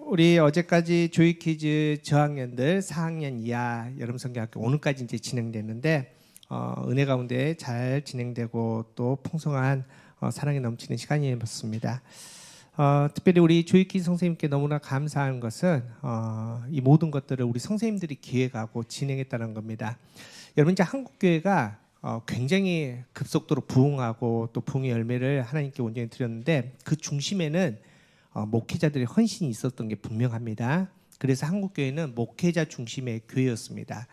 우리 어제까지 조이키즈 저학년들 4학년 이하 여름성경학교 오늘까지 이제 진행됐는데 은혜 가운데 잘 진행되고 또 풍성한 사랑이 넘치는 시간이었습니다. 특별히 우리 조이키즈 선생님께 너무나 감사한 것은 이 모든 것들을 우리 선생님들이 기획하고 진행했다는 겁니다. 여러분 이제 한국교회가 굉장히 급속도로 부흥하고 또 부흥의 열매를 하나님께 온전히 드렸는데 그 중심에는 목회자들의 헌신이 있었던 게 분명합니다. 그래서 한국교회는 목회자 중심의 교회였습니다.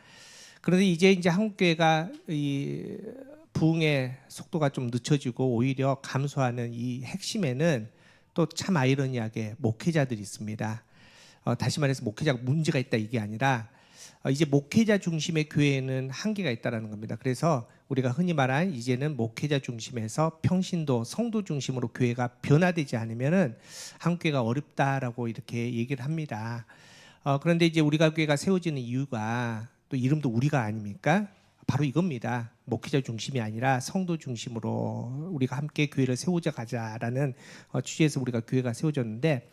그런데 이제 한국교회가 이 부흥의 속도가 좀 늦춰지고 오히려 감소하는 이 핵심에는 또 참 아이러니하게 목회자들이 있습니다. 다시 말해서 목회자가 문제가 있다 이게 아니라 이제 목회자 중심의 교회에는 한계가 있다는 겁니다. 그래서 우리가 흔히 말한 이제는 목회자 중심에서 평신도 성도 중심으로 교회가 변화되지 않으면은 한국교회가 어렵다라고 이렇게 얘기를 합니다. 그런데 이제 우리가 교회가 세워지는 이유가 또 이름도 우리가 아닙니까? 바로 이겁니다. 목회자 중심이 아니라 성도 중심으로 우리가 함께 교회를 세우자 가자라는 주제에서 우리가 교회가 세워졌는데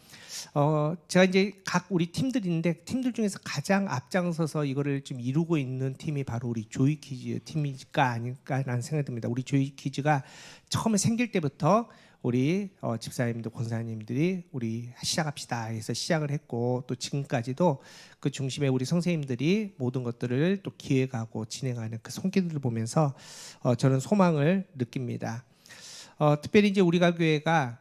제가 이제 각 우리 팀들인데 팀들 중에서 가장 앞장서서 이거를 좀 이루고 있는 팀이 바로 우리 조이키즈 팀일까 아닐까라는 생각이 듭니다. 우리 조이키즈가 처음에 생길 때부터 우리 집사님들, 권사님들이 우리 시작합시다 해서 시작을 했고 또 지금까지도 그 중심에 우리 선생님들이 모든 것들을 또 기획하고 진행하는 그 손길들을 보면서 저는 소망을 느낍니다. 특별히 이제 우리가 교회가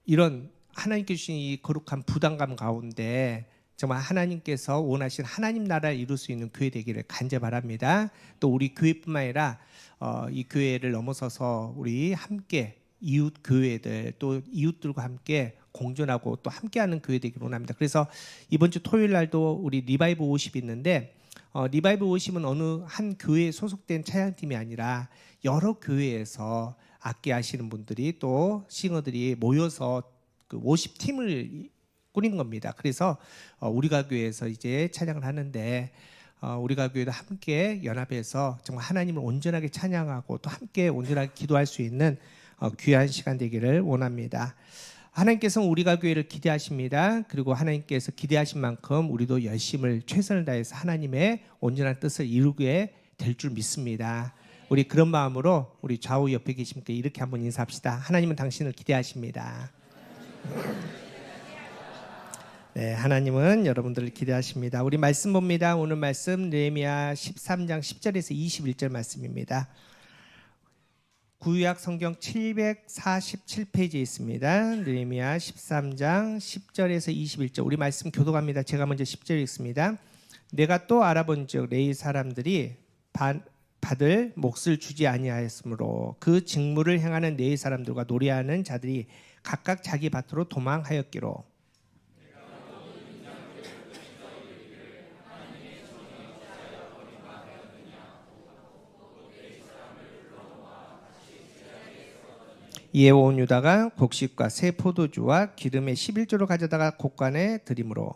이런 하나님께 주신 이 거룩한 부담감 가운데 정말 하나님께서 원하신 하나님 나라를 이룰 수 있는 교회 되기를 간절히 바랍니다. 또 우리 교회뿐만 아니라 이 교회를 넘어서서 우리 함께 이웃 교회들 또 이웃들과 함께 공존하고 또 함께하는 교회 되기를 원합니다. 그래서 이번 주 토요일 날도 우리 리바이브 50이 있는데 리바이브 50은 어느 한 교회에 소속된 찬양팀이 아니라 여러 교회에서 악기 하시는 분들이 또 싱어들이 모여서 그 50팀을 꾸린 겁니다. 그래서 우리가 교회에서 이제 찬양을 하는데 우리가 교회도 함께 연합해서 정말 하나님을 온전하게 찬양하고 또 함께 온전하게 기도할 수 있는 귀한 시간 되기를 원합니다. 하나님께서는 우리가 교회를 기대하십니다. 그리고 하나님께서 기대하신 만큼 우리도 열심을 최선을 다해서 하나님의 온전한 뜻을 이루게 될 줄 믿습니다. 우리 그런 마음으로 우리 좌우 옆에 계신 분께 이렇게 한번 인사합시다. 하나님은 당신을 기대하십니다. 네, 하나님은 여러분들을 기대하십니다. 우리 말씀 봅니다. 오늘 말씀 느헤미야 13장 10절에서 21절 말씀입니다. 구약 성경 747페이지에 있습니다. 느헤미야 13장 10절에서 21절 우리 말씀 교독합니다. 제가 먼저 10절 읽습니다. 내가 또 알아본즉 레위 사람들이 받을 몫을 주지 아니하였으므로 그 직무를 행하는 레위 사람들과 노래하는 자들이 각각 자기 밭으로 도망하였기로 이에 온 유다가 곡식과 새 포도주와 기름의 11조를 가져다가 곡간에 드림으로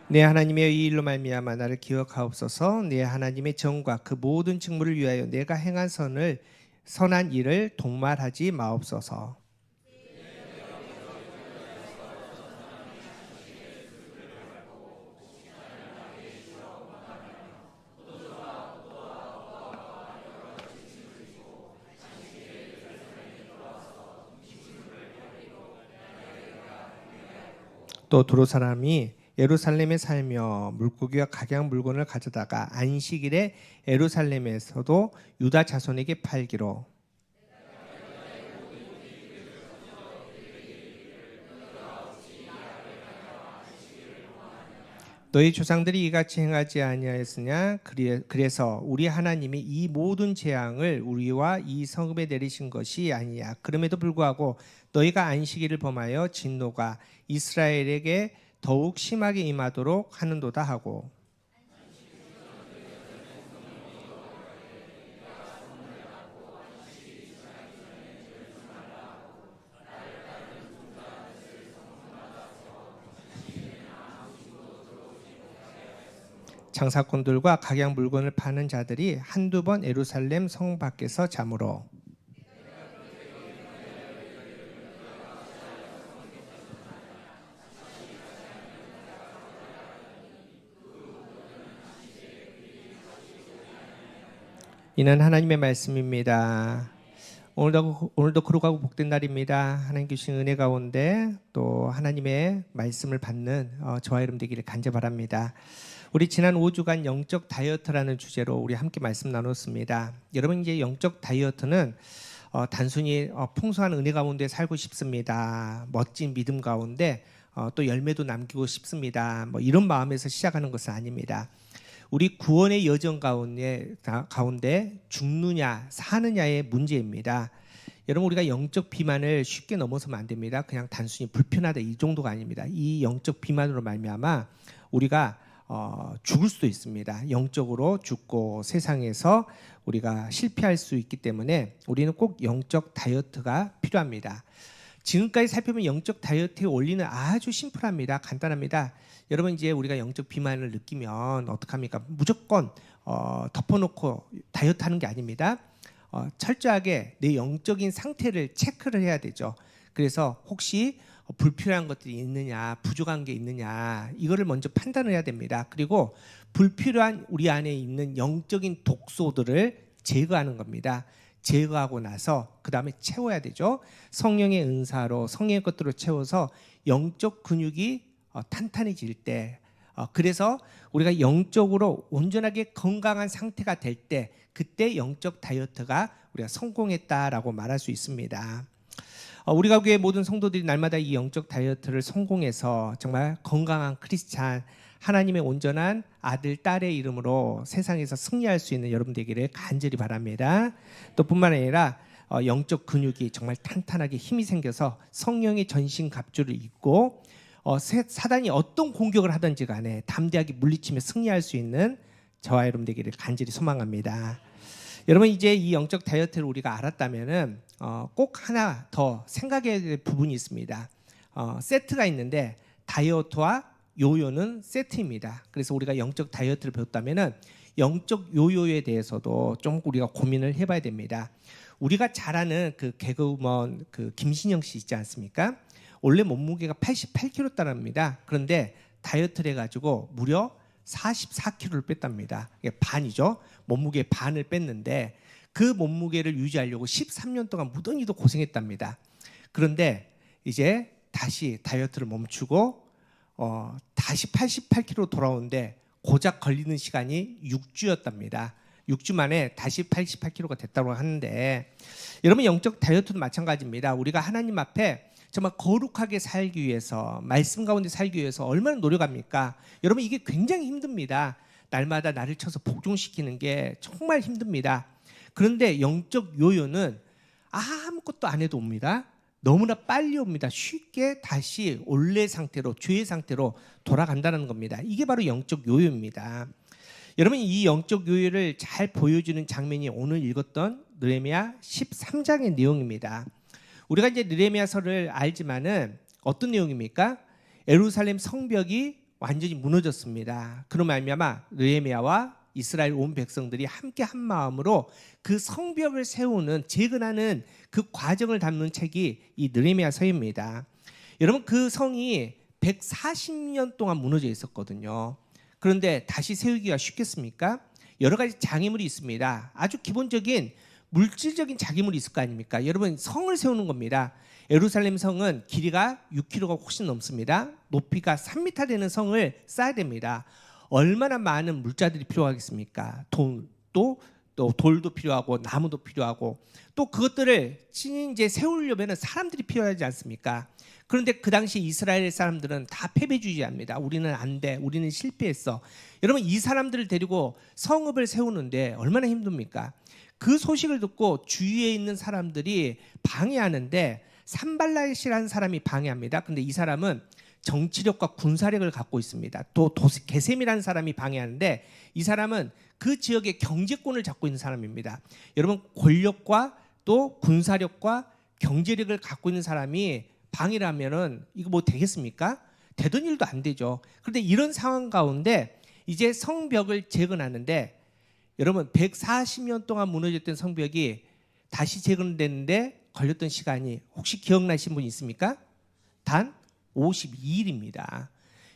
내 하나님의 이 일로 말미암아 나를 기억하옵소서. 내 하나님의 정과 그 모든 직무를 위하여 내가 행한 선한 일을 동말하지 마옵소서. 또 두로 사람이 예루살렘에 살며 물고기와 각양 물건을 가져다가 안식일에 예루살렘에서도 유다 자손에게 팔기로 너희 조상들이 이같이 행하지 아니하였으냐. 그래서 우리 하나님이 이 모든 재앙을 우리와 이 성읍에 내리신 것이 아니야. 그럼에도 불구하고 너희가 안식일을 범하여 진노가 이스라엘에게 더욱 심하게 임하도록 하는도다 하고 장사꾼들과 각양 물건을 파는 자들이 한두 번 예루살렘 성 밖에서 잠으로. 이는 하나님의 말씀입니다. 오늘도 거룩하고 복된 날입니다. 하나님 주신 은혜 가운데 또 하나님의 말씀을 받는 저와 여러분 되기를 간절히 바랍니다. 우리 지난 5주간 영적 다이어트라는 주제로 우리 함께 말씀 나눴습니다. 여러분, 이제 영적 다이어트는 단순히 풍성한 은혜 가운데 살고 싶습니다. 멋진 믿음 가운데 또 열매도 남기고 싶습니다. 뭐 이런 마음에서 시작하는 것은 아닙니다. 우리 구원의 여정 가운데 죽느냐 사느냐의 문제입니다. 여러분, 우리가 영적 비만을 쉽게 넘어서면 안 됩니다. 그냥 단순히 불편하다 이 정도가 아닙니다. 이 영적 비만으로 말미암아 우리가 죽을 수도 있습니다. 영적으로 죽고 세상에서 우리가 실패할 수 있기 때문에 우리는 꼭 영적 다이어트가 필요합니다. 지금까지 살펴본 영적 다이어트의 원리는 아주 심플합니다. 간단합니다. 여러분, 이제 우리가 영적 비만을 느끼면 어떡합니까? 무조건 덮어놓고 다이어트 하는 게 아닙니다. 철저하게 내 영적인 상태를 체크를 해야 되죠. 그래서 혹시 불필요한 것들이 있느냐, 부족한 게 있느냐, 이거를 먼저 판단을 해야 됩니다. 그리고 불필요한 우리 안에 있는 영적인 독소들을 제거하는 겁니다. 제거하고 나서 그 다음에 채워야 되죠. 성령의 은사로 성령의 것들로 채워서 영적 근육이 탄탄해질 때, 그래서 우리가 영적으로 온전하게 건강한 상태가 될 때, 그때 영적 다이어트가 우리가 성공했다라고 말할 수 있습니다. 우리 가교회 모든 성도들이 날마다 이 영적 다이어트를 성공해서 정말 건강한 크리스찬, 하나님의 온전한 아들, 딸의 이름으로 세상에서 승리할 수 있는 여러분 되기를 간절히 바랍니다. 또 뿐만 아니라 영적 근육이 정말 탄탄하게 힘이 생겨서 성령의 전신 갑주를 입고 사단이 어떤 공격을 하든지 간에 담대하게 물리치며 승리할 수 있는 저와 여러분 되기를 간절히 소망합니다. 여러분, 이제 이 영적 다이어트를 우리가 알았다면은 꼭 하나 더 생각해야 될 부분이 있습니다. 세트가 있는데 다이어트와 요요는 세트입니다. 그래서 우리가 영적 다이어트를 배웠다면은 영적 요요에 대해서도 좀 우리가 고민을 해봐야 됩니다. 우리가 잘 아는 그 개그우먼 그 김신영 씨 있지 않습니까? 원래 몸무게가 88kg답니다. 그런데 다이어트를 해가지고 무려 44kg를 뺐답니다. 이게 반이죠. 몸무게의 반을 뺐는데 그 몸무게를 유지하려고 13년 동안 무던히도 고생했답니다. 그런데 이제 다시 다이어트를 멈추고 다시 88kg 돌아오는데 고작 걸리는 시간이 6주였답니다. 6주 만에 다시 88kg가 됐다고 하는데, 여러분, 영적 다이어트도 마찬가지입니다. 우리가 하나님 앞에 정말 거룩하게 살기 위해서, 말씀 가운데 살기 위해서 얼마나 노력합니까? 여러분, 이게 굉장히 힘듭니다. 날마다 나를 쳐서 복종시키는 게 정말 힘듭니다. 그런데 영적 요요는 아무것도 안 해도 옵니다. 너무나 빨리 옵니다. 쉽게 다시 원래 상태로, 죄의 상태로 돌아간다는 겁니다. 이게 바로 영적 요요입니다. 여러분, 이 영적 요요를 잘 보여주는 장면이 오늘 읽었던 느헤미야 13장의 내용입니다. 우리가 이제 느헤미야서를 알지만은 어떤 내용입니까? 예루살렘 성벽이 완전히 무너졌습니다. 그로 말미암아 느헤미야와 이스라엘 온 백성들이 함께 한 마음으로 그 성벽을 세우는, 재건하는 그 과정을 담는 책이 이 느헤미야서입니다. 여러분, 그 성이 140년 동안 무너져 있었거든요. 그런데 다시 세우기가 쉽겠습니까? 여러 가지 장애물이 있습니다. 아주 기본적인 물질적인 장애물이 있을 거 아닙니까? 여러분, 성을 세우는 겁니다. 예루살렘 성은 길이가 6km가 훨씬 넘습니다. 높이가 3m 되는 성을 쌓아야 됩니다. 얼마나 많은 물자들이 필요하겠습니까? 또 돌도 필요하고 나무도 필요하고, 또 그것들을 이제 세우려면 사람들이 필요하지 않습니까? 그런데 그 당시 이스라엘 사람들은 다 패배주의자입니다. 우리는 안 돼, 우리는 실패했어. 여러분, 이 사람들을 데리고 성읍을 세우는데 얼마나 힘듭니까? 그 소식을 듣고 주위에 있는 사람들이 방해하는데 산발랏이라는 사람이 방해합니다. 근데 이 사람은 정치력과 군사력을 갖고 있습니다. 또 게셈이라는 사람이 방해하는데 이 사람은 그 지역의 경제권을 잡고 있는 사람입니다. 여러분, 권력과 또 군사력과 경제력을 갖고 있는 사람이 방해를 하면은 이거 뭐 되겠습니까? 되던 일도 안 되죠. 그런데 이런 상황 가운데 이제 성벽을 재건하는데 여러분 140년 동안 무너졌던 성벽이 다시 재건됐는데 걸렸던 시간이 혹시 기억나신 분 있습니까? 단 52일입니다.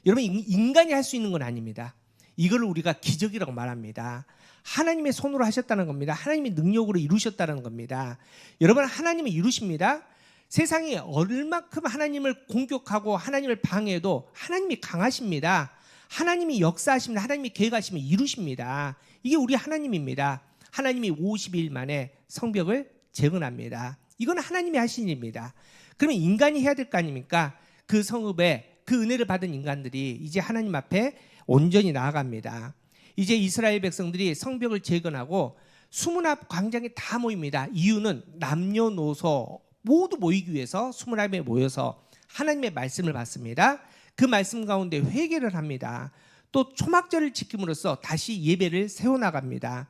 여러분 인간이 할 수 있는 건 아닙니다. 이걸 우리가 기적이라고 말합니다. 하나님의 손으로 하셨다는 겁니다. 하나님의 능력으로 이루셨다는 겁니다. 여러분 하나님은 이루십니다. 세상이 얼만큼 하나님을 공격하고 하나님을 방해해도 하나님이 강하십니다. 하나님이 역사하십니다. 하나님이 계획하시면 이루십니다. 이게 우리 하나님입니다. 하나님이 50일 만에 성벽을 재건합니다. 이건 하나님이 하신 일입니다. 그러면 인간이 해야 될 거 아닙니까? 그 성읍에 그 은혜를 받은 인간들이 이제 하나님 앞에 온전히 나아갑니다. 이제 이스라엘 백성들이 성벽을 재건하고 수문 앞 광장에 다 모입니다. 이유는 남녀노소 모두 모이기 위해서 수문 앞에 모여서 하나님의 말씀을 받습니다. 그 말씀 가운데 회개를 합니다. 또 초막절을 지킴으로써 다시 예배를 세워나갑니다.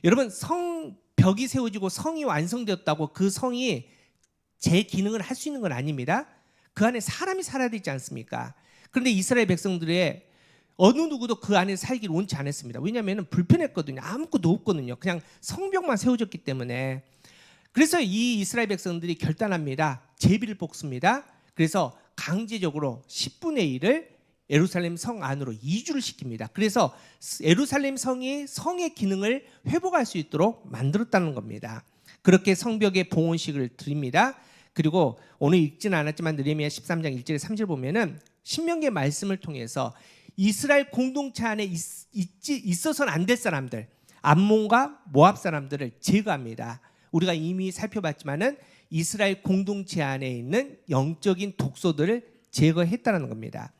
여러분 성벽이 세워지고 성이 완성되었다고 그 성이 제 기능을 할 수 있는 건 아닙니다. 그 안에 사람이 살아야 되지 않습니까? 그런데 이스라엘 백성들의 어느 누구도 그 안에 살기를 원치 않았습니다. 왜냐하면 불편했거든요. 아무것도 없거든요. 그냥 성벽만 세워졌기 때문에. 그래서 이 이스라엘 백성들이 결단합니다. 제비를 뽑습니다. 그래서 강제적으로 10분의 1을 예루살렘 성 안으로 이주를 시킵니다. 그래서 예루살렘 성이 성의 기능을 회복할 수 있도록 만들었다는 겁니다. 그렇게 성벽에 봉헌식을 드립니다. 그리고 오늘 읽지는 않았지만 느헤미야 13장 1절 3절 보면은 신명기의 말씀을 통해서 이스라엘 공동체 안에 있어서는 안 될 사람들, 암몬과 모압 사람들을 제거합니다. 우리가 이미 살펴봤지만은 이스라엘 공동체 안에 있는 영적인 독소들을 제거했다는 겁니다.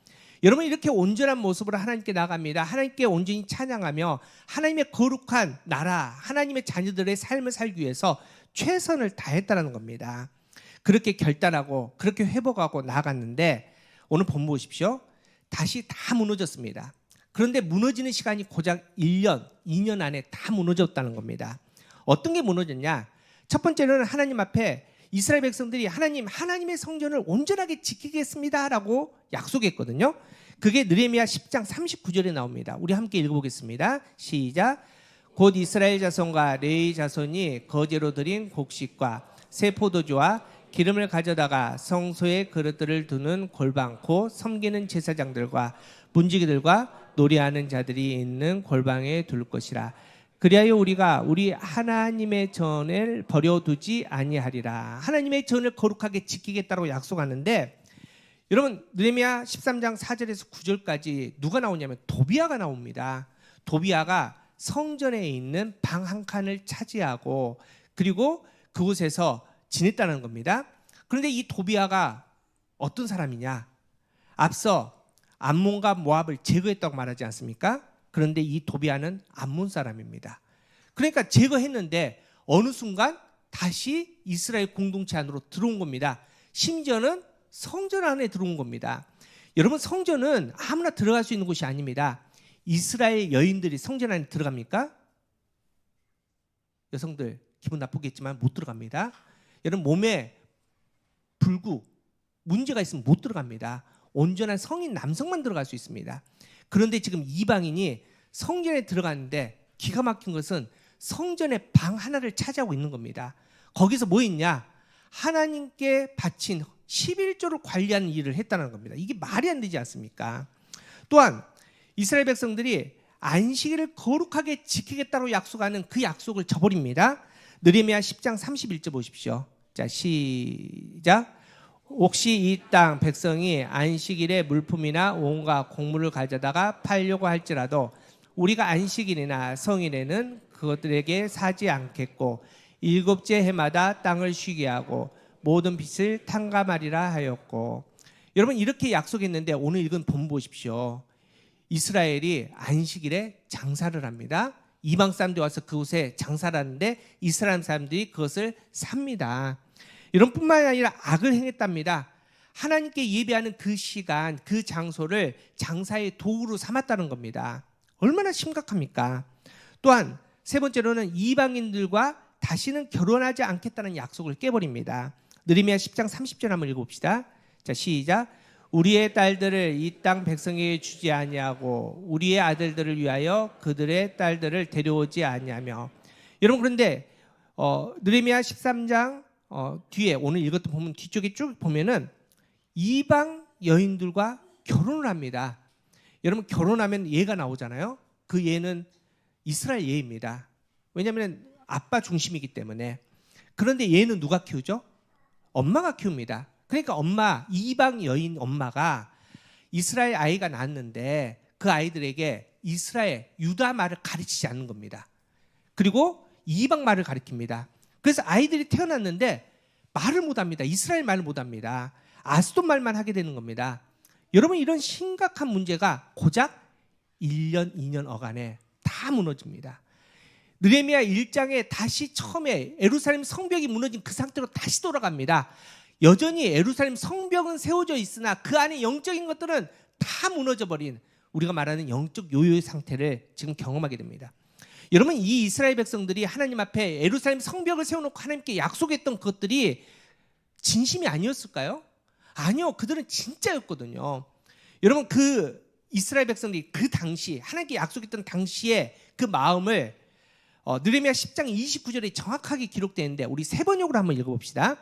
여러분 이렇게 온전한 모습으로 하나님께 나갑니다. 하나님께 온전히 찬양하며 하나님의 거룩한 나라, 하나님의 자녀들의 삶을 살기 위해서 최선을 다했다는 겁니다. 그렇게 결단하고 그렇게 회복하고 나아갔는데 오늘 본문 보십시오. 다시 다 무너졌습니다. 그런데 무너지는 시간이 고작 1년, 2년 안에 다 무너졌다는 겁니다. 어떤 게 무너졌냐? 첫 번째는 하나님 앞에 이스라엘 백성들이 하나님의 성전을 온전하게 지키겠습니다라고 약속했거든요. 그게 느헤미야 10장 39절에 나옵니다. 우리 함께 읽어보겠습니다. 시작. 곧 이스라엘 자손과 레위 자손이 거제로 드린 곡식과 새 포도주와 기름을 가져다가 성소에 그릇들을 두는 골방 곧 섬기는 제사장들과 문지기들과 노래하는 자들이 있는 골방에 둘 것이라. 그리하여 우리가 우리 하나님의 전을 버려두지 아니하리라. 하나님의 전을 거룩하게 지키겠다고 약속하는데 여러분 느헤미야 13장 4절에서 9절까지 누가 나오냐면 도비아가 나옵니다. 도비아가 성전에 있는 방 한 칸을 차지하고 그리고 그곳에서 지냈다는 겁니다. 그런데 이 도비아가 어떤 사람이냐? 앞서 암몬과 모압을 제거했다고 말하지 않습니까? 그런데 이 도비아는 암몬 사람입니다. 그러니까 제거했는데 어느 순간 다시 이스라엘 공동체 안으로 들어온 겁니다. 심지어는 성전 안에 들어온 겁니다. 여러분 성전은 아무나 들어갈 수 있는 곳이 아닙니다. 이스라엘 여인들이 성전 안에 들어갑니까? 여성들 기분 나쁘겠지만 못 들어갑니다. 여러분 몸에 불구 문제가 있으면 못 들어갑니다. 온전한 성인 남성만 들어갈 수 있습니다. 그런데 지금 이방인이 성전에 들어갔는데 기가 막힌 것은 성전의 방 하나를 차지하고 있는 겁니다. 거기서 뭐 있냐? 하나님께 바친 11조를 관리하는 일을 했다는 겁니다. 이게 말이 안 되지 않습니까? 또한 이스라엘 백성들이 안식일을 거룩하게 지키겠다고 약속하는 그 약속을 저버립니다. 느헤미야 10장 31절 보십시오. 자, 시작. 혹시 이 땅 백성이 안식일에 물품이나 온갖 곡물을 가져다가 팔려고 할지라도 우리가 안식일이나 성일에는 그것들에게 사지 않겠고 일곱째 해마다 땅을 쉬게 하고 모든 빚을 탕감하리라 하였고. 여러분 이렇게 약속했는데 오늘 읽은 본문 보십시오. 이스라엘이 안식일에 장사를 합니다. 이방 사람들이 와서 그곳에 장사를 하는데 이스라엘 사람들이 그것을 삽니다. 이런 뿐만 아니라 악을 행했답니다. 하나님께 예배하는 그 시간, 그 장소를 장사의 도구로 삼았다는 겁니다. 얼마나 심각합니까? 또한 세 번째로는 이방인들과 다시는 결혼하지 않겠다는 약속을 깨버립니다. 느헤미야 10장 30절 한번 읽어봅시다. 자, 시작. 우리의 딸들을 이 땅 백성에게 주지 아니하고 우리의 아들들을 위하여 그들의 딸들을 데려오지 아니하며. 여러분 그런데 느헤미야 13장 뒤에 오늘 읽었던 보면 뒤쪽에 쭉 보면은 이방 여인들과 결혼을 합니다. 여러분 결혼하면 예가 나오잖아요. 그 예는 이스라엘 예입니다. 왜냐하면 아빠 중심이기 때문에. 그런데 얘는 누가 키우죠? 엄마가 키웁니다. 그러니까 이방 여인 엄마가 이스라엘 아이가 낳았는데 그 아이들에게 이스라엘 유다 말을 가르치지 않는 겁니다. 그리고 이방 말을 가르칩니다. 그래서 아이들이 태어났는데 말을 못합니다. 이스라엘 말을 못합니다. 아스돗 말만 하게 되는 겁니다. 여러분 이런 심각한 문제가 고작 1년 2년 어간에 다 무너집니다. 느헤미야 1장에 다시 처음에 예루살렘 성벽이 무너진 그 상태로 다시 돌아갑니다. 여전히 예루살렘 성벽은 세워져 있으나 그 안에 영적인 것들은 다 무너져버린 우리가 말하는 영적 요요의 상태를 지금 경험하게 됩니다. 여러분 이 이스라엘 백성들이 하나님 앞에 예루살렘 성벽을 세워놓고 하나님께 약속했던 것들이 진심이 아니었을까요? 아니요, 그들은 진짜였거든요. 여러분 그 이스라엘 백성들이 그 당시 하나님께 약속했던 당시에 그 마음을 느헤미야 10장 29절에 정확하게 기록되어 있는데 우리 세 번역으로 한번 읽어봅시다.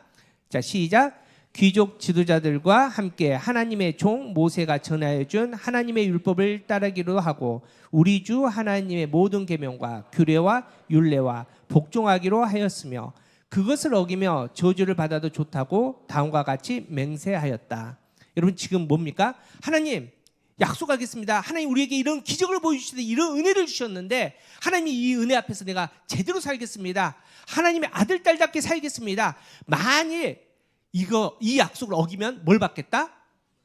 자, 시작. 귀족 지도자들과 함께 하나님의 종 모세가 전하여 준 하나님의 율법을 따르기로 하고 우리 주 하나님의 모든 계명과 규례와 율례와 복종하기로 하였으며 그것을 어기며 저주를 받아도 좋다고 다음과 같이 맹세하였다. 여러분 지금 뭡니까? 하나님 약속하겠습니다. 하나님 우리에게 이런 기적을 보여주시되 이런 은혜를 주셨는데 하나님이 이 은혜 앞에서 내가 제대로 살겠습니다. 하나님의 아들 딸답게 살겠습니다. 만일 이 약속을 어기면 뭘 받겠다?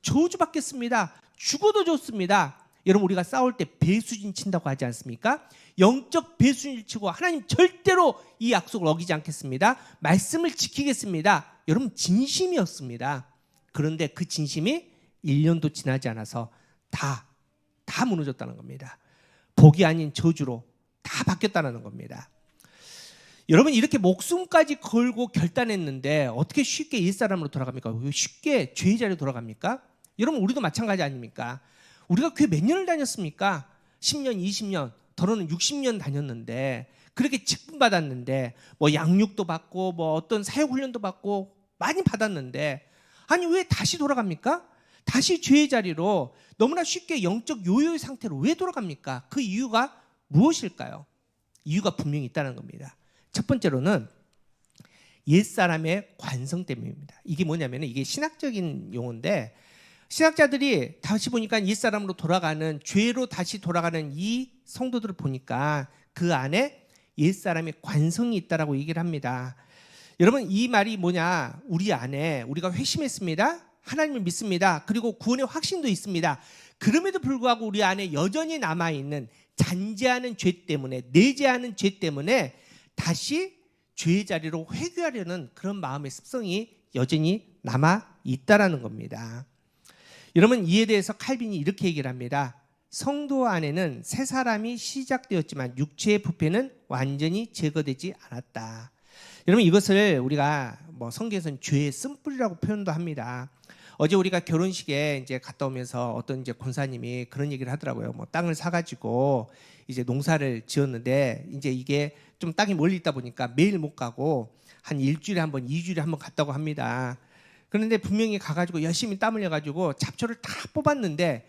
저주 받겠습니다. 죽어도 좋습니다. 여러분 우리가 싸울 때 배수진 친다고 하지 않습니까? 영적 배수진을 치고 하나님 절대로 이 약속을 어기지 않겠습니다. 말씀을 지키겠습니다. 여러분 진심이었습니다. 그런데 그 진심이 1년도 지나지 않아서 다 무너졌다는 겁니다. 복이 아닌 저주로 다 바뀌었다는 겁니다. 여러분 이렇게 목숨까지 걸고 결단했는데 어떻게 쉽게 옛사람으로 돌아갑니까? 왜 쉽게 죄의 자리로 돌아갑니까? 여러분 우리도 마찬가지 아닙니까? 우리가 교회 몇 년을 다녔습니까? 10년, 20년, 더러는 60년 다녔는데 그렇게 직분 받았는데 뭐 양육도 받고 뭐 어떤 사역훈련도 받고 많이 받았는데 아니 왜 다시 돌아갑니까? 다시 죄의 자리로 너무나 쉽게 영적 요요의 상태로 왜 돌아갑니까? 그 이유가 무엇일까요? 이유가 분명히 있다는 겁니다. 첫 번째로는 옛사람의 관성 때문입니다. 이게 뭐냐면 이게 신학적인 용어인데 신학자들이 다시 보니까 옛사람으로 돌아가는 죄로 다시 돌아가는 이 성도들을 보니까 그 안에 옛사람의 관성이 있다라고 얘기를 합니다. 여러분 이 말이 뭐냐? 우리 안에 우리가 회심했습니다. 하나님을 믿습니다. 그리고 구원의 확신도 있습니다. 그럼에도 불구하고 우리 안에 여전히 남아있는 잔재하는 죄 때문에 내재하는 죄 때문에 다시 죄의 자리로 회귀하려는 그런 마음의 습성이 여전히 남아있다라는 겁니다. 여러분 이에 대해서 칼빈이 이렇게 얘기를 합니다. 성도 안에는 새 사람이 시작되었지만 육체의 부패는 완전히 제거되지 않았다. 여러분 이것을 우리가 성경에서는 죄의 쓴뿌리라고 표현도 합니다. 어제 우리가 결혼식에 이제 갔다 오면서 어떤 이제 권사님이 그런 얘기를 하더라고요. 땅을 사가지고 이제 농사를 지었는데 이제 이게 좀 땅이 멀리 있다 보니까 매일 못 가고 한 일주일에 한 번, 2주일에 한 번 갔다고 합니다. 그런데 분명히 가가지고 열심히 땀 흘려가지고 잡초를 다 뽑았는데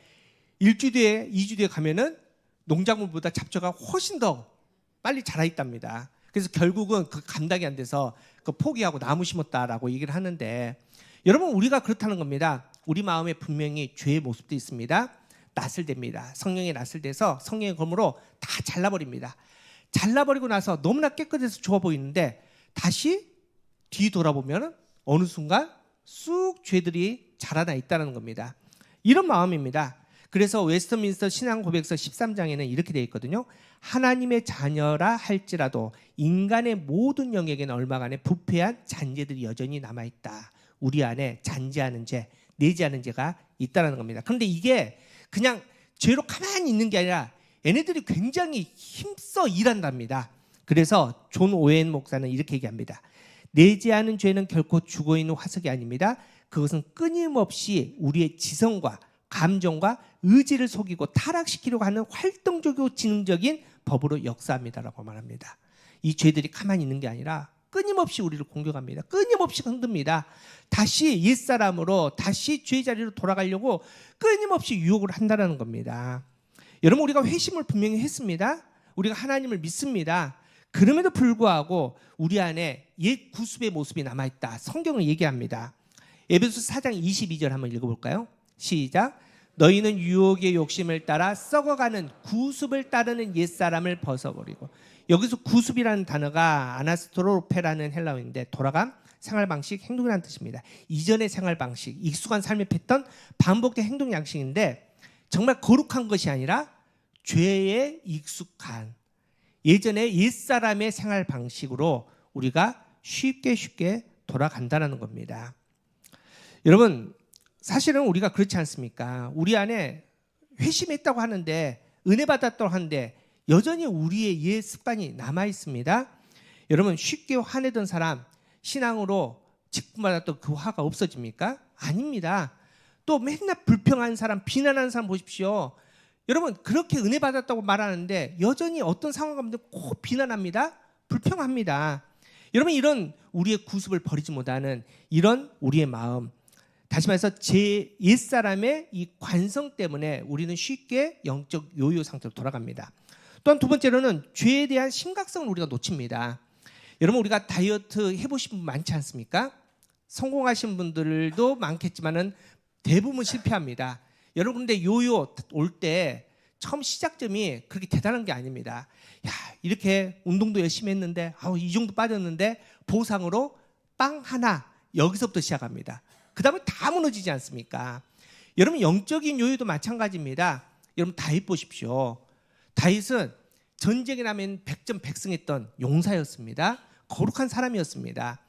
일주 뒤에, 2주 뒤에 가면은 농작물보다 잡초가 훨씬 더 빨리 자라 있답니다. 그래서 결국은 그 감당이 안 돼서 그 포기하고 나무 심었다라고 얘기를 하는데 여러분 우리가 그렇다는 겁니다. 우리 마음에 분명히 죄의 모습도 있습니다. 낯을 댑니다. 성령의 낯을 대서 성령의 검으로 다 잘라버립니다. 잘라버리고 나서 너무나 깨끗해서 좋아 보이는데 다시 뒤 돌아보면 어느 순간 쑥 죄들이 자라나 있다는 겁니다. 이런 마음입니다. 그래서 웨스트민스터 신앙고백서 13장에는 이렇게 되어 있거든요. 하나님의 자녀라 할지라도 인간의 모든 영역에는 얼마간의 부패한 잔재들이 여전히 남아있다. 우리 안에 잔재하는 죄, 내재하는 죄가 있다는 겁니다. 그런데 이게 그냥 죄로 가만히 있는 게 아니라 얘네들이 굉장히 힘써 일한답니다. 그래서 존 오웬 목사는 이렇게 얘기합니다. 내재하는 죄는 결코 죽어있는 화석이 아닙니다. 그것은 끊임없이 우리의 지성과 감정과 의지를 속이고 타락시키려고 하는 활동적이고 지능적인 법으로 역사합니다라고 말합니다. 이 죄들이 가만히 있는 게 아니라 끊임없이 우리를 공격합니다. 끊임없이 흔듭니다. 다시 옛사람으로 다시 죄의 자리로 돌아가려고 끊임없이 유혹을 한다는 겁니다. 여러분, 우리가 회심을 분명히 했습니다. 우리가 하나님을 믿습니다. 그럼에도 불구하고 우리 안에 옛 구습의 모습이 남아있다. 성경은 얘기합니다. 에베소서 4장 22절 한번 읽어볼까요? 시작. 너희는 유혹의 욕심을 따라 썩어가는 구습을 따르는 옛사람을 벗어버리고. 여기서 구습이라는 단어가 아나스토로페라는 헬라어인데 돌아감, 생활방식, 행동이라는 뜻입니다. 이전의 생활방식, 익숙한 삶의 패턴, 반복된 행동 양식인데 정말 거룩한 것이 아니라 죄에 익숙한 예전의 옛사람의 생활방식으로 우리가 쉽게 돌아간다는 겁니다. 여러분, 사실은 우리가 그렇지 않습니까? 우리 안에 회심했다고 하는데, 은혜 받았다고 하는데 여전히 우리의 옛 습관이 남아 있습니다. 여러분, 쉽게 화내던 사람, 신앙으로 직분받았던 그 화가 없어집니까? 아닙니다. 또 맨날 불평한 사람, 비난하는 사람 보십시오. 여러분, 그렇게 은혜 받았다고 말하는데 여전히 어떤 상황 가운데 꼭 비난합니다. 불평합니다. 여러분, 이런 우리의 구습을 버리지 못하는 이런 우리의 마음, 다시 말해서 제 옛사람의 이 관성 때문에 우리는 쉽게 영적 요요 상태로 돌아갑니다. 또한 두 번째로는 죄에 대한 심각성을 우리가 놓칩니다. 여러분, 우리가 다이어트 해보신 분 많지 않습니까? 성공하신 분들도 많겠지만은 대부분 실패합니다. 여러분, 근데 요요 올 때 처음 시작점이 그렇게 대단한 게 아닙니다. 야, 이렇게 운동도 열심히 했는데 이 정도 빠졌는데 보상으로 빵 하나, 여기서부터 시작합니다. 그 다음에 다 무너지지 않습니까? 여러분, 영적인 요요도 마찬가지입니다. 여러분, 다윗 보십시오. 다윗은 전쟁에 나면 백전백승했던 용사였습니다. 거룩한 사람이었습니다.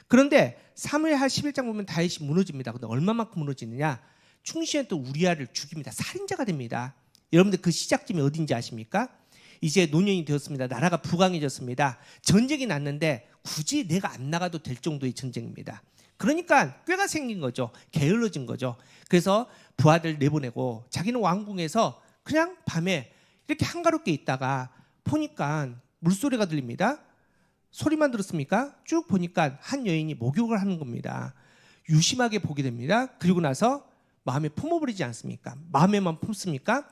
그런데 사무엘하 11장 보면 다윗이 무너집니다. 근데 얼마만큼 무너지느냐? 충신했던 우리아를 죽입니다. 살인자가 됩니다. 여러분들 그 시작점이 어딘지 아십니까? 이제 노년이 되었습니다. 나라가 부강해졌습니다. 전쟁이 났는데 굳이 내가 안 나가도 될 정도의 전쟁입니다. 그러니까 꾀가 생긴 거죠. 게을러진 거죠. 그래서 부하들 내보내고 자기는 왕궁에서 그냥 밤에 이렇게 한가롭게 있다가 보니까 물소리가 들립니다. 소리만 들었습니까? 쭉 보니까 한 여인이 목욕을 하는 겁니다. 유심하게 보게 됩니다. 그리고 나서 마음에 품어버리지 않습니까? 마음에만 품습니까?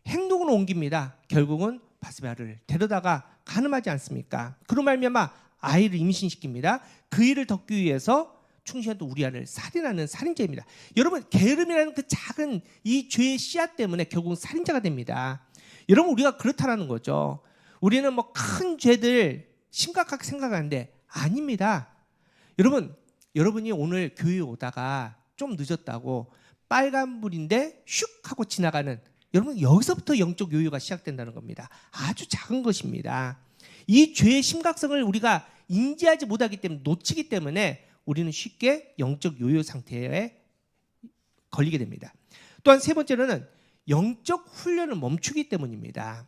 행동으로 옮깁니다. 결국은 바스바를 데려다가 간음하지 않습니까? 그로 말미암아 아이를 임신시킵니다. 그 일을 덮기 위해서 충신했던 우리아를 살인하는 살인자입니다. 여러분, 게으름이라는 그 작은 이 죄의 씨앗 때문에 결국은 살인자가 됩니다. 여러분, 우리가 그렇다라는 거죠. 우리는 뭐 큰 죄들 심각하게 생각하는데 아닙니다. 여러분이 오늘 교회에 오다가 좀 늦었다고 빨간불인데 슉 하고 지나가는, 여러분, 여기서부터 영적 요요가 시작된다는 겁니다. 아주 작은 것입니다. 이 죄의 심각성을 우리가 인지하지 못하기 때문에, 놓치기 때문에 우리는 쉽게 영적 요요 상태에 걸리게 됩니다. 또한 세 번째로는 영적 훈련을 멈추기 때문입니다.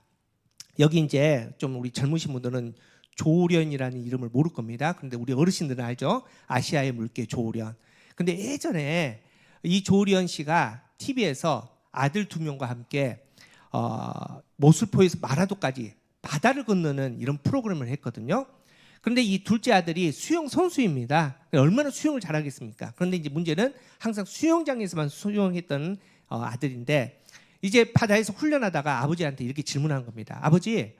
여기 이제 좀 우리 젊으신 분들은 조련이라는 이름을 모를 겁니다. 그런데 우리 어르신들은 알죠? 아시아의 물개 조련. 근데 예전에 이 조련 씨가 TV에서 아들 2명과 함께 모슬포에서 마라도까지 바다를 건너는 이런 프로그램을 했거든요. 그런데 이 둘째 아들이 수영 선수입니다. 얼마나 수영을 잘하겠습니까? 그런데 이제 문제는 항상 수영장에서만 수영했던 아들인데, 이제 바다에서 훈련하다가 아버지한테 이렇게 질문한 겁니다. 아버지,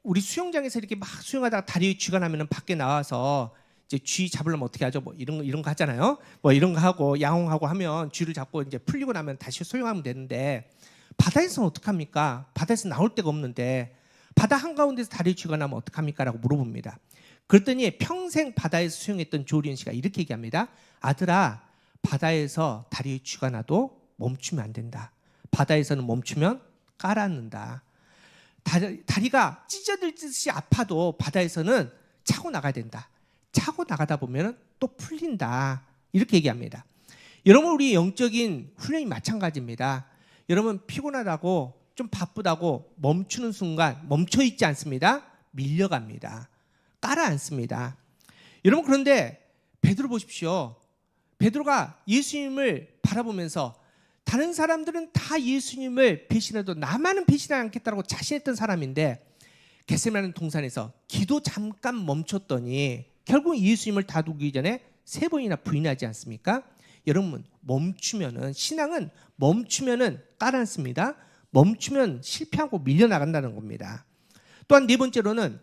우리 수영장에서 이렇게 막 수영하다가 다리에 쥐가 나면은 밖에 나와서 이제 쥐 잡으려면 어떻게 하죠? 뭐 이런 거 하잖아요. 뭐 이런 거 하고 양홍하고 하면 쥐를 잡고 이제 풀리고 나면 다시 수영하면 되는데, 바다에서는 어떡합니까? 바다에서 나올 데가 없는데 바다 한가운데서 다리에 쥐가 나면 어떡합니까? 라고 물어봅니다. 그랬더니 평생 바다에서 수영했던 조리연 씨가 이렇게 얘기합니다. 아들아, 바다에서 다리에 쥐가 나도 멈추면 안 된다. 바다에서는 멈추면 깔아앉는다. 다리가 찢어질듯이 아파도 바다에서는 차고 나가야 된다. 차고 나가다 보면 또 풀린다. 이렇게 얘기합니다. 여러분, 우리 영적인 훈련이 마찬가지입니다. 여러분, 피곤하다고 좀 바쁘다고 멈추는 순간 멈춰있지 않습니다. 밀려갑니다. 깔아앉습니다. 여러분, 그런데 베드로 보십시오. 베드로가 예수님을 바라보면서 다른 사람들은 다 예수님을 배신해도 나만은 배신하지 않겠다고 자신했던 사람인데 겟세마네 동산에서 기도 잠깐 멈췄더니 결국 예수님을 다루기 전에 3번이나 부인하지 않습니까? 여러분, 멈추면은, 신앙은 멈추면은 까다롭습니다. 멈추면 실패하고 밀려나간다는 겁니다. 또한 4번째로는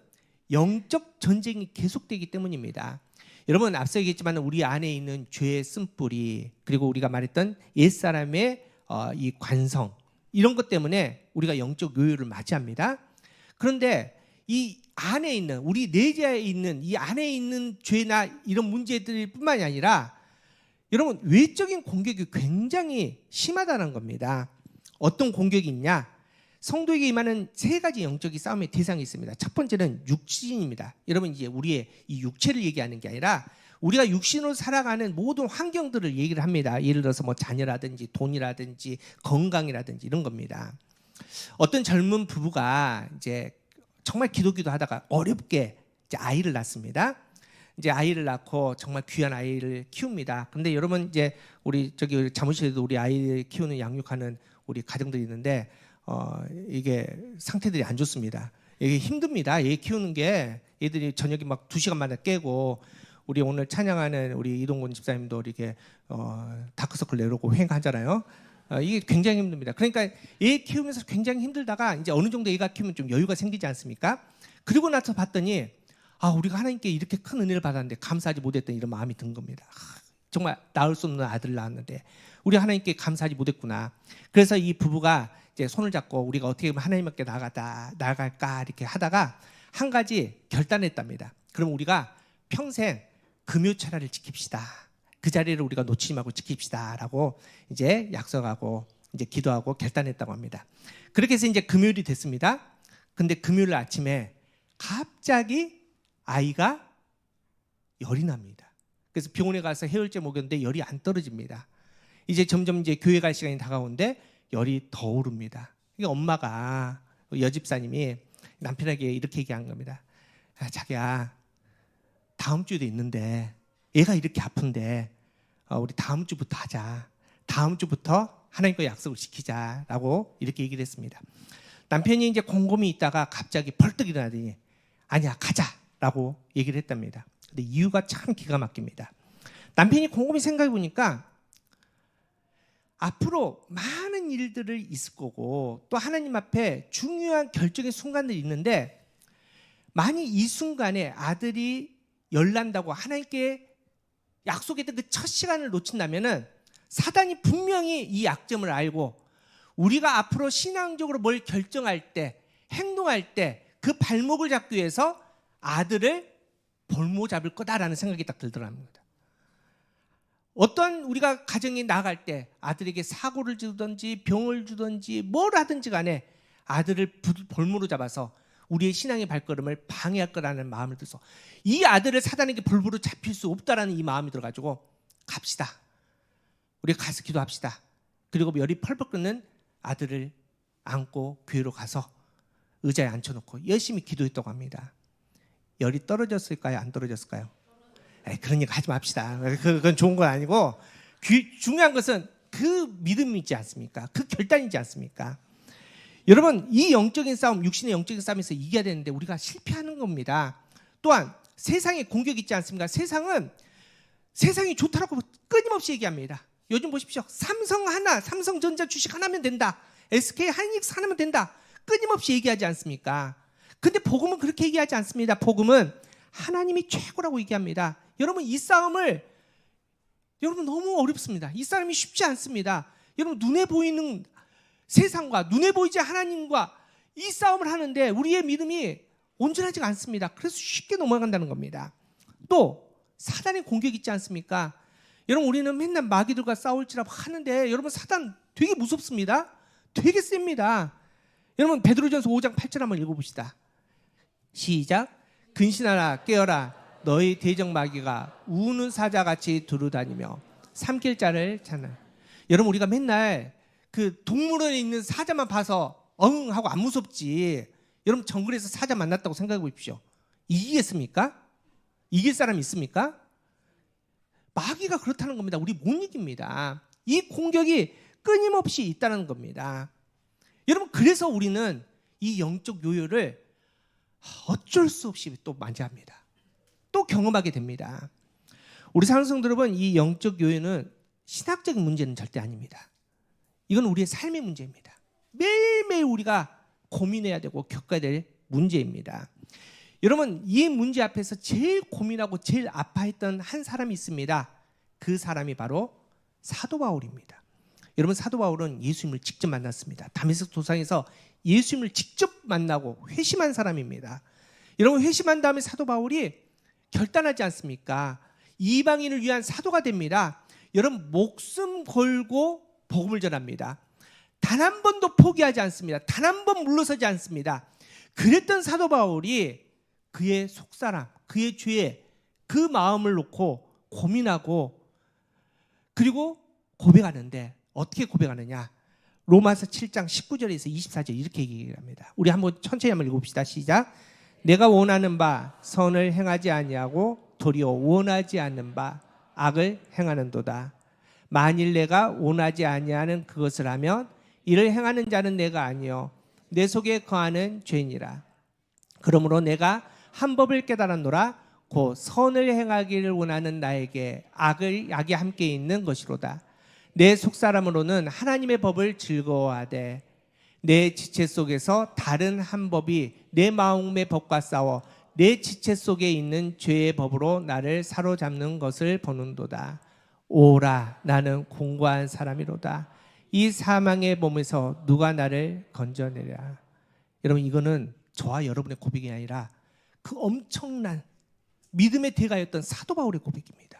영적 전쟁이 계속되기 때문입니다. 여러분, 앞서 얘기했지만 우리 안에 있는 죄의 쓴뿌리, 그리고 우리가 말했던 옛사람의 이 관성, 이런 것 때문에 우리가 영적 요요를 맞이합니다. 그런데 이 안에 있는, 우리 내재에 있는 이 안에 있는 죄나 이런 문제들 뿐만이 아니라 여러분, 외적인 공격이 굉장히 심하다는 겁니다. 어떤 공격이 있냐? 성도에게 임하는 3가지 영적인 싸움의 대상이 있습니다. 첫 번째는 육신입니다. 여러분, 이제 우리의 이 육체를 얘기하는 게 아니라 우리가 육신으로 살아가는 모든 환경들을 얘기를 합니다. 예를 들어서 뭐 자녀라든지 돈이라든지 건강이라든지 이런 겁니다. 어떤 젊은 부부가 이제 정말 기도기도 하다가 어렵게 이제 아이를 낳습니다. 이제 아이를 낳고 정말 귀한 아이를 키웁니다. 근데 여러분, 이제 우리 저기 사무실에도 우리 아이 키우는 양육하는 우리 가정들이 있는데 이게 상태들이 안 좋습니다. 이게 힘듭니다. 얘 키우는 게 얘들이 저녁에 막 2시간마다 깨고 우리 오늘 찬양하는 우리 이동곤 집사님도 이렇게 다크서클 내려오고 횡하잖아요. 이게 굉장히 힘듭니다. 그러니까 얘 키우면서 굉장히 힘들다가 이제 어느 정도 얘가 키우면 좀 여유가 생기지 않습니까? 그리고 나서 봤더니 우리가 하나님께 이렇게 큰 은혜를 받았는데 감사하지 못했던 이런 마음이 든 겁니다. 정말 낳을 수 없는 아들을 낳았는데 우리 하나님께 감사하지 못했구나. 그래서 이 부부가 이제 손을 잡고 우리가 어떻게 하면 하나님께 나아갈까 이렇게 하다가 한 가지 결단했답니다. 그럼 우리가 평생 금요철야를 지킵시다. 그 자리를 우리가 놓치지 말고 지킵시다라고 이제 약속하고 이제 기도하고 결단했다고 합니다. 그렇게 해서 이제 금요일이 됐습니다. 근데 금요일 아침에 갑자기 아이가 열이 납니다. 그래서 병원에 가서 해열제 먹였는데 열이 안 떨어집니다. 이제 점점 이제 교회 갈 시간이 다가오는데 열이 더 오릅니다. 그러니까 엄마가, 여집사님이 남편에게 이렇게 얘기한 겁니다. 자기야, 다음 주에도 있는데 얘가 이렇게 아픈데 우리 다음 주부터 하자. 다음 주부터 하나님과 약속을 지키자라고 이렇게 얘기를 했습니다. 남편이 이제 곰곰이 있다가 갑자기 벌떡 일어나더니 아니야, 가자라고 얘기를 했답니다. 근데 이유가 참 기가 막힙니다. 남편이 곰곰이 생각해 보니까 앞으로 많은 일들을 있을 거고 또 하나님 앞에 중요한 결정의 순간들이 있는데 만약 이 순간에 아들이 열난다고 하나님께 약속했던 그 첫 시간을 놓친다면은 사단이 분명히 이 약점을 알고 우리가 앞으로 신앙적으로 뭘 결정할 때, 행동할 때 그 발목을 잡기 위해서 아들을 볼모 잡을 거다라는 생각이 딱 들더랍니다. 어떤 우리가 가정에 나갈 때 아들에게 사고를 주든지 병을 주든지 뭘 하든지 간에 아들을 볼모로 잡아서 우리의 신앙의 발걸음을 방해할 거라는 마음을 들어서 이 아들을 사단에게 볼모로 잡힐 수 없다라는 이 마음이 들어가지고 갑시다. 우리가 가서 기도합시다. 그리고 열이 펄펄 끓는 아들을 안고 교회로 가서 의자에 앉혀놓고 열심히 기도했다고 합니다. 열이 떨어졌을까요? 안 떨어졌을까요? 그런 얘기 하지 맙시다. 그건 좋은 건 아니고 중요한 것은 그 믿음이지 않습니까? 그 결단이지 않습니까? 여러분, 이 영적인 싸움, 육신의 영적인 싸움에서 이겨야 되는데 우리가 실패하는 겁니다. 또한 세상에 공격이 있지 않습니까? 세상이 좋다라고 끊임없이 얘기합니다. 요즘 보십시오. 삼성전자 주식 하나면 된다. SK 하이닉스 하나면 된다. 끊임없이 얘기하지 않습니까? 근데 복음은 그렇게 얘기하지 않습니다. 복음은 하나님이 최고라고 얘기합니다. 여러분, 이 싸움을 여러분 너무 어렵습니다. 이 싸움이 쉽지 않습니다. 여러분, 눈에 보이는 세상과 눈에 보이지 하나님과 이 싸움을 하는데 우리의 믿음이 온전하지가 않습니다. 그래서 쉽게 넘어간다는 겁니다. 또 사단의 공격이 있지 않습니까? 여러분, 우리는 맨날 마귀들과 싸울지라고 하는데 여러분, 사단 되게 무섭습니다. 되게 셉니다. 여러분, 베드로전서 5장 8절 한번 읽어봅시다. 시작. 근신하라, 깨어라. 너희 대적 마귀가 우는 사자같이 두루다니며 삼킬 자를 찾나. 여러분, 우리가 맨날 그 동물원에 있는 사자만 봐서 엉 하고 안 무섭지. 여러분, 정글에서 사자 만났다고 생각해 보십시오. 이기겠습니까? 이길 사람 있습니까? 마귀가 그렇다는 겁니다. 우리 못 이깁니다. 이 공격이 끊임없이 있다는 겁니다. 여러분, 그래서 우리는 이 영적 요요를 어쩔 수 없이 또 맞이합니다. 또 경험하게 됩니다. 우리 사랑하는 성도 여러분, 이 영적 요요는 신학적인 문제는 절대 아닙니다. 이건 우리의 삶의 문제입니다. 매일매일 우리가 고민해야 되고 겪어야 될 문제입니다. 여러분, 이 문제 앞에서 제일 고민하고 제일 아파했던 한 사람이 있습니다. 그 사람이 바로 사도 바울입니다. 여러분, 사도 바울은 예수님을 직접 만났습니다. 다메섹 도상에서 예수님을 직접 만나고 회심한 사람입니다. 여러분, 회심한 다음에 사도 바울이 결단하지 않습니까? 이방인을 위한 사도가 됩니다. 여러분, 목숨 걸고 복음을 전합니다. 단 한 번도 포기하지 않습니다. 단 한 번 물러서지 않습니다. 그랬던 사도 바울이 그의 속사람, 그의 죄에 그 마음을 놓고 고민하고 그리고 고백하는데 어떻게 고백하느냐? 로마서 7장 19절에서 24절 이렇게 얘기합니다. 우리 한번 천천히 한번 읽어봅시다. 시작. 내가 원하는 바 선을 행하지 아니하고 도리어 원하지 않는 바 악을 행하는도다. 만일 내가 원하지 아니하는 그것을 하면 이를 행하는 자는 내가 아니요 내 속에 거하는 죄니라. 그러므로 내가 한 법을 깨달았노라. 곧 선을 행하기를 원하는 나에게 악이 함께 있는 것이로다. 내 속사람으로는 하나님의 법을 즐거워하되 내 지체 속에서 다른 한 법이 내 마음의 법과 싸워 내 지체 속에 있는 죄의 법으로 나를 사로잡는 것을 보는도다. 오라, 나는 공고한 사람이로다. 이 사망의 몸에서 누가 나를 건져내랴. 여러분, 이거는 저와 여러분의 고백이 아니라 그 엄청난 믿음의 대가였던 사도 바울의 고백입니다.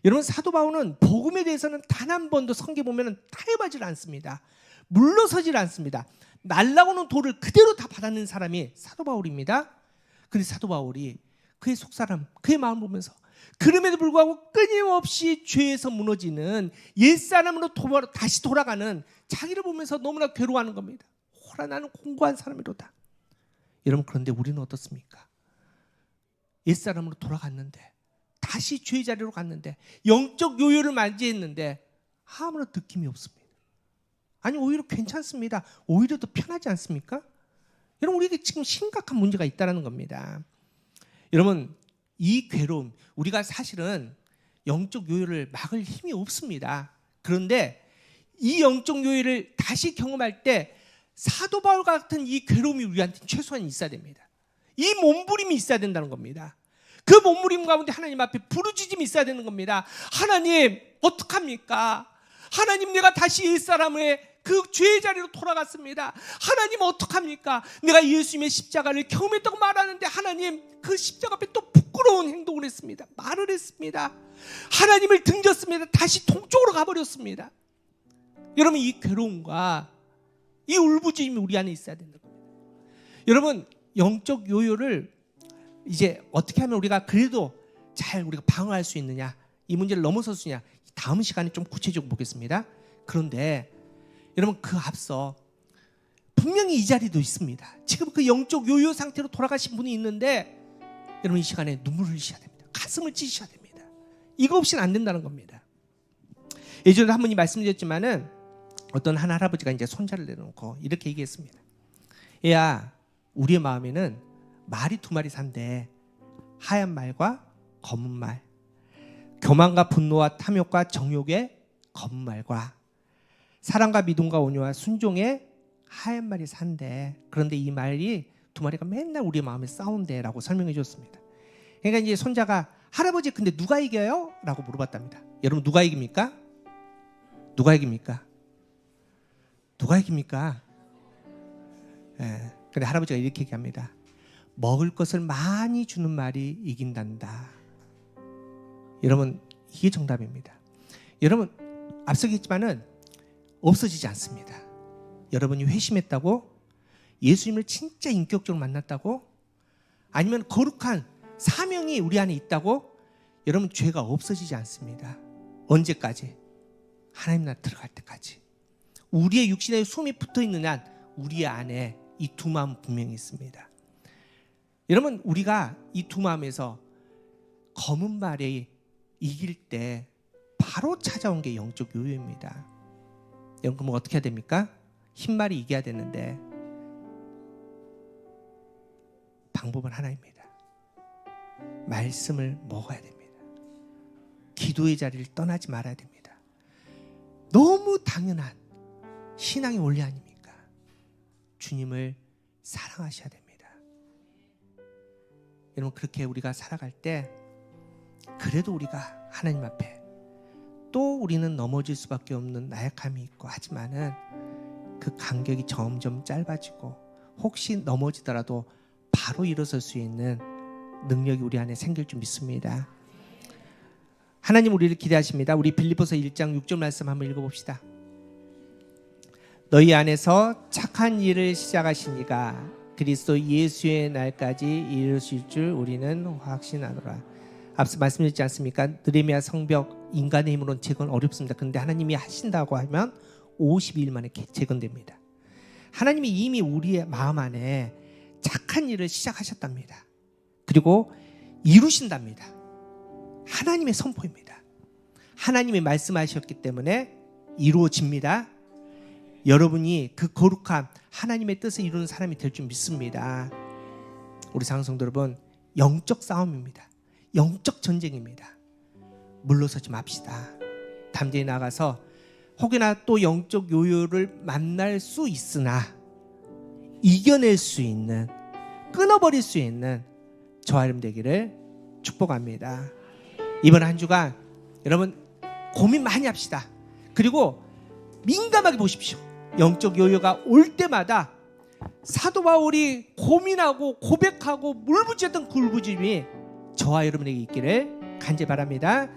여러분, 사도 바울은 복음에 대해서는 단 한 번도 성경 보면 타협하지 않습니다. 물러서질 않습니다. 날라오는 돌을 그대로 다 받아낸 사람이 사도 바울입니다. 그런데 사도 바울이 그의 속사람, 그의 마음을 보면서 그럼에도 불구하고 끊임없이 죄에서 무너지는 옛사람으로 다시 돌아가는 자기를 보면서 너무나 괴로워하는 겁니다. 오라, 나는 공고한 사람이로다. 여러분, 그런데 우리는 어떻습니까? 옛사람으로 돌아갔는데 다시 죄의 자리로 갔는데 영적 요요를 맞이했는데 아무런 느낌이 없습니다. 아니, 오히려 괜찮습니다. 오히려 더 편하지 않습니까? 여러분, 우리에게 지금 심각한 문제가 있다는 겁니다. 여러분, 이 괴로움, 우리가 사실은 영적 요요를 막을 힘이 없습니다. 그런데 이 영적 요요를 다시 경험할 때 사도 바울 같은 이 괴로움이 우리한테 최소한 있어야 됩니다. 이 몸부림이 있어야 된다는 겁니다. 그 몸부림 가운데 하나님 앞에 부르짖음이 있어야 되는 겁니다. 하나님, 어떡합니까? 하나님, 내가 다시 옛사람의 그 죄의 자리로 돌아갔습니다. 하나님, 어떡합니까? 내가 예수님의 십자가를 경험했다고 말하는데 하나님, 그 십자가 앞에 또 부끄러운 행동을 했습니다. 말을 했습니다. 하나님을 등졌습니다. 다시 동쪽으로 가버렸습니다. 여러분, 이 괴로움과 이 울부짖음이 우리 안에 있어야 된다는 겁니다. 여러분, 영적 요요를 이제 어떻게 하면 우리가 그래도 잘 우리가 방어할 수 있느냐, 이 문제를 넘어설 수 있느냐, 다음 시간에 좀 구체적으로 보겠습니다. 그런데 여러분, 그 앞서 분명히 이 자리도 있습니다. 지금 그 영적 요요 상태로 돌아가신 분이 있는데 여러분, 이 시간에 눈물을 흘리셔야 됩니다. 가슴을 찢으셔야 됩니다. 이거 없이는 안 된다는 겁니다. 예전에 한 분이 말씀드렸지만은 어떤 한 할아버지가 이제 손자를 내놓고 이렇게 얘기했습니다. 얘야, 우리의 마음에는 말이 두 마리 산대. 하얀 말과 검은 말, 교만과 분노와 탐욕과 정욕의 검은 말과 사랑과 믿음과 온유와 순종의 하얀 말이 산대. 그런데 이 말이 두 마리가 맨날 우리 마음에 싸운대라고 설명해 줬습니다. 그러니까 이제 손자가 할아버지, 근데 누가 이겨요? 라고 물어봤답니다. 여러분, 누가 이깁니까? 누가 이깁니까? 누가 이깁니까? 예. 근데 할아버지가 이렇게 얘기합니다. 먹을 것을 많이 주는 말이 이긴단다. 여러분, 이게 정답입니다. 여러분, 앞서 얘기했지만은 없어지지 않습니다. 여러분이 회심했다고, 예수님을 진짜 인격적으로 만났다고, 아니면 거룩한 사명이 우리 안에 있다고, 여러분, 죄가 없어지지 않습니다. 언제까지? 하나님 나라 들어갈 때까지. 우리의 육신에 숨이 붙어 있는 한 우리 안에 이 두 마음 분명히 있습니다. 여러분, 우리가 이 두 마음에서 검은 말이 이길 때 바로 찾아온 게 영적 요요입니다. 여러분 그럼 어떻게 해야 됩니까? 흰말이 이겨야 되는데 방법은 하나입니다. 말씀을 먹어야 됩니다. 기도의 자리를 떠나지 말아야 됩니다. 너무 당연한 신앙의 원리 아닙니까? 주님을 사랑하셔야 됩니다. 여러분 그렇게 우리가 살아갈 때 그래도 우리가 하나님 앞에 또 우리는 넘어질 수밖에 없는 나약함이 있고 하지만은 그 간격이 점점 짧아지고 혹시 넘어지더라도 바로 일어설 수 있는 능력이 우리 안에 생길 줄 믿습니다. 하나님 우리를 기대하십니다. 우리 빌립보서 1장 6절 말씀 한번 읽어봅시다. 너희 안에서 착한 일을 시작하시니가 그리스도 예수의 날까지 이루실 줄 우리는 확신하노라. 앞서 말씀드렸지 않습니까? 느헤미야 성벽 인간의 힘으로는 재건 어렵습니다. 그런데 하나님이 하신다고 하면 52일 만에 재건됩니다. 하나님이 이미 우리의 마음 안에 착한 일을 시작하셨답니다. 그리고 이루신답니다. 하나님의 선포입니다. 하나님이 말씀하셨기 때문에 이루어집니다. 여러분이 그 거룩한 하나님의 뜻을 이루는 사람이 될 줄 믿습니다. 우리 사랑성도 여러분, 영적 싸움입니다. 영적 전쟁입니다. 물러서지 맙시다. 담대히 나가서 혹여나 또 영적 요요를 만날 수 있으나 이겨낼 수 있는, 끊어버릴 수 있는 저와 여러분 되기를 축복합니다. 이번 한 주간 여러분 고민 많이 합시다. 그리고 민감하게 보십시오. 영적 요요가 올 때마다 사도 바울이 고민하고 고백하고 물부짖었던 그 울부짖음이 저와 여러분에게 있기를 간절히 바랍니다.